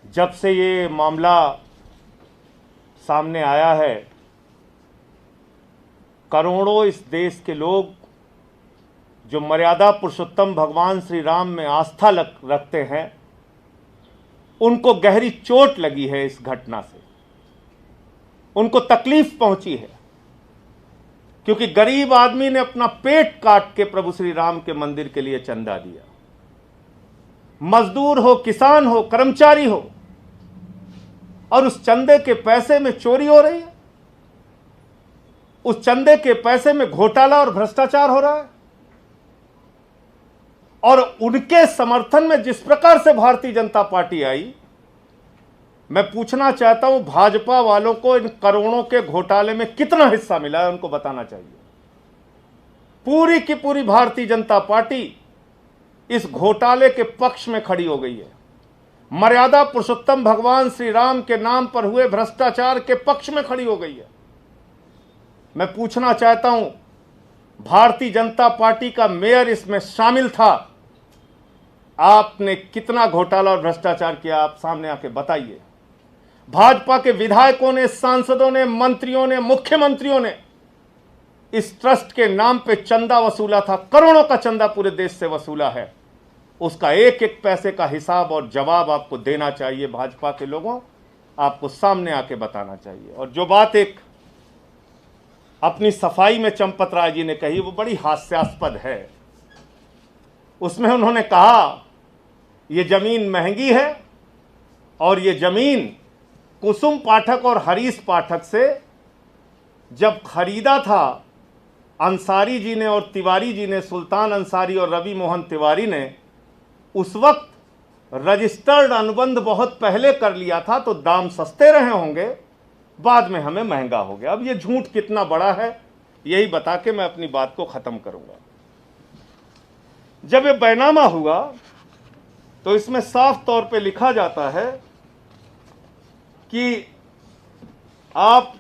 जब से ये मामला सामने आया है, करोड़ों इस देश के लोग जो मर्यादा पुरुषोत्तम भगवान श्री राम में आस्था रखते हैं, उनको गहरी चोट लगी है इस घटना से। उनको तकलीफ पहुंची है, क्योंकि गरीब आदमी ने अपना पेट काट के प्रभु श्री राम के मंदिर के लिए चंदा दिया। मजदूर हो, किसान हो, कर्मचारी हो, और उस चंदे के पैसे में चोरी हो रही है, उस चंदे के पैसे में घोटाला और भ्रष्टाचार हो रहा है। और उनके समर्थन में जिस प्रकार से भारतीय जनता पार्टी आई, मैं पूछना चाहता हूं, भाजपा वालों को इन करोड़ों के घोटाले में कितना हिस्सा मिला है, उनको बताना चाहिए। पूरी की पूरी भारतीय जनता पार्टी इस घोटाले के पक्ष में खड़ी हो गई है। मर्यादा पुरुषोत्तम भगवान श्री राम के नाम पर हुए भ्रष्टाचार के पक्ष में खड़ी हो गई है। मैं पूछना चाहता हूं, भारतीय जनता पार्टी का मेयर इसमें शामिल था, आपने कितना घोटाला और भ्रष्टाचार किया, आप सामने आके बताइए। भाजपा के विधायकों ने, सांसदों ने, मंत्रियों ने, मुख्यमंत्रियों ने इस ट्रस्ट के नाम पे चंदा वसूला था, करोड़ों का चंदा पूरे देश से वसूला है। उसका एक एक पैसे का हिसाब और जवाब आपको देना चाहिए। भाजपा के लोगों, आपको सामने आके बताना चाहिए। और जो बात एक अपनी सफाई में चंपत राय जी ने कही, वो बड़ी हास्यास्पद है। उसमें उन्होंने कहा ये जमीन महंगी है, और ये जमीन कुसुम पाठक और हरीश पाठक से जब खरीदा था अंसारी जी ने और तिवारी जी ने, सुल्तान अंसारी और रवि मोहन तिवारी ने, उस वक्त रजिस्टर्ड अनुबंध बहुत पहले कर लिया था, तो दाम सस्ते रहे होंगे, बाद में हमें महंगा हो गया। अब ये झूठ कितना बड़ा है, यही बता के मैं अपनी बात को खत्म करूंगा। जब ये बैनामा हुआ तो इसमें साफ तौर पे लिखा जाता है कि आप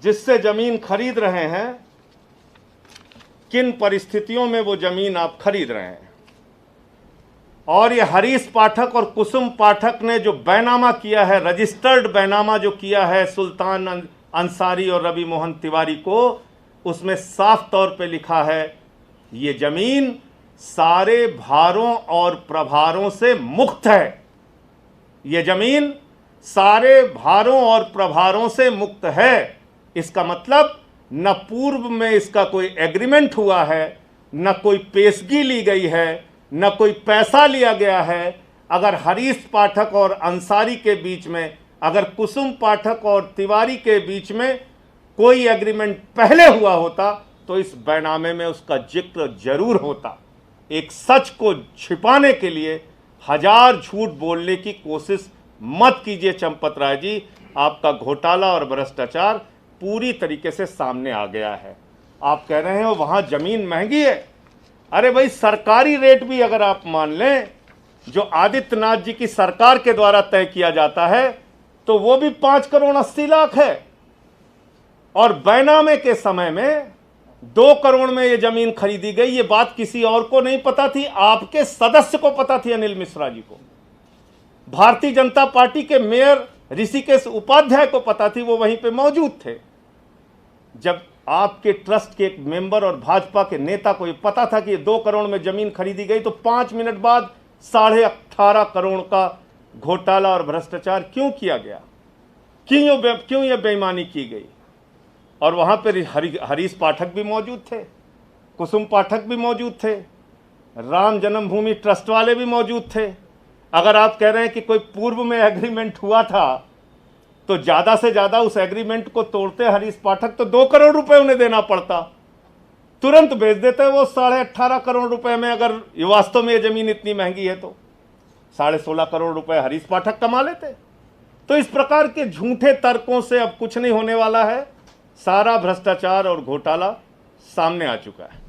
जिससे जमीन खरीद रहे हैं, किन परिस्थितियों में वो जमीन आप खरीद रहे हैं। और ये हरीश पाठक और कुसुम पाठक ने जो बैनामा किया है, रजिस्टर्ड बैनामा जो किया है सुल्तान अंसारी और रवि मोहन तिवारी को, उसमें साफ तौर पे लिखा है ये जमीन सारे भारों और प्रभारों से मुक्त है। ये जमीन सारे भारों और प्रभारों से मुक्त है। इसका मतलब न पूर्व में इसका कोई एग्रीमेंट हुआ है, न कोई पेशगी ली गई है, न कोई पैसा लिया गया है। अगर हरीश पाठक और अंसारी के बीच में, अगर कुसुम पाठक और तिवारी के बीच में कोई एग्रीमेंट पहले हुआ होता तो इस बैनामे में उसका जिक्र जरूर होता। एक सच को छिपाने के लिए हजार झूठ बोलने की कोशिश मत कीजिए चंपत राय जी। आपका घोटाला और भ्रष्टाचार पूरी तरीके से सामने आ गया है। आप कह रहे हो वहां जमीन महंगी है। अरे भाई, सरकारी रेट भी अगर आप मान लें, जो आदित्यनाथ जी की सरकार के द्वारा तय किया जाता है, तो वो भी 5,80,00,000 है। और बैनामे के समय में 2 करोड़ में ये जमीन खरीदी गई। ये बात किसी और को नहीं पता थी, आपके सदस्य को पता थी, अनिल मिश्रा जी को। भारतीय जनता पार्टी के मेयर ऋषिकेश उपाध्याय को पता थी, वो वहीं पे मौजूद थे। जब आपके ट्रस्ट के एक मेंबर और भाजपा के नेता को ये पता था कि ये 2 करोड़ में जमीन खरीदी गई, तो 5 मिनट बाद 18.5 करोड़ का घोटाला और भ्रष्टाचार क्यों किया गया? क्यों ये बेईमानी की गई? और वहां पर हरीश पाठक भी मौजूद थे, कुसुम पाठक भी मौजूद थे, राम जन्मभूमि ट्रस्ट वाले भी मौजूद थे। अगर आप कह रहे हैं कि कोई पूर्व में एग्रीमेंट हुआ था, तो ज्यादा से ज्यादा उस एग्रीमेंट को तोड़ते हरीश पाठक तो 2 करोड़ रुपए उन्हें देना पड़ता, तुरंत बेच देते वो 18.5 करोड़ रुपए में। अगर वास्तव में ये जमीन इतनी महंगी है तो 16.5 करोड़ रुपए हरीश पाठक कमा लेते। तो इस प्रकार के झूठे तर्कों से अब कुछ नहीं होने वाला है। सारा भ्रष्टाचार और घोटाला सामने आ चुका है।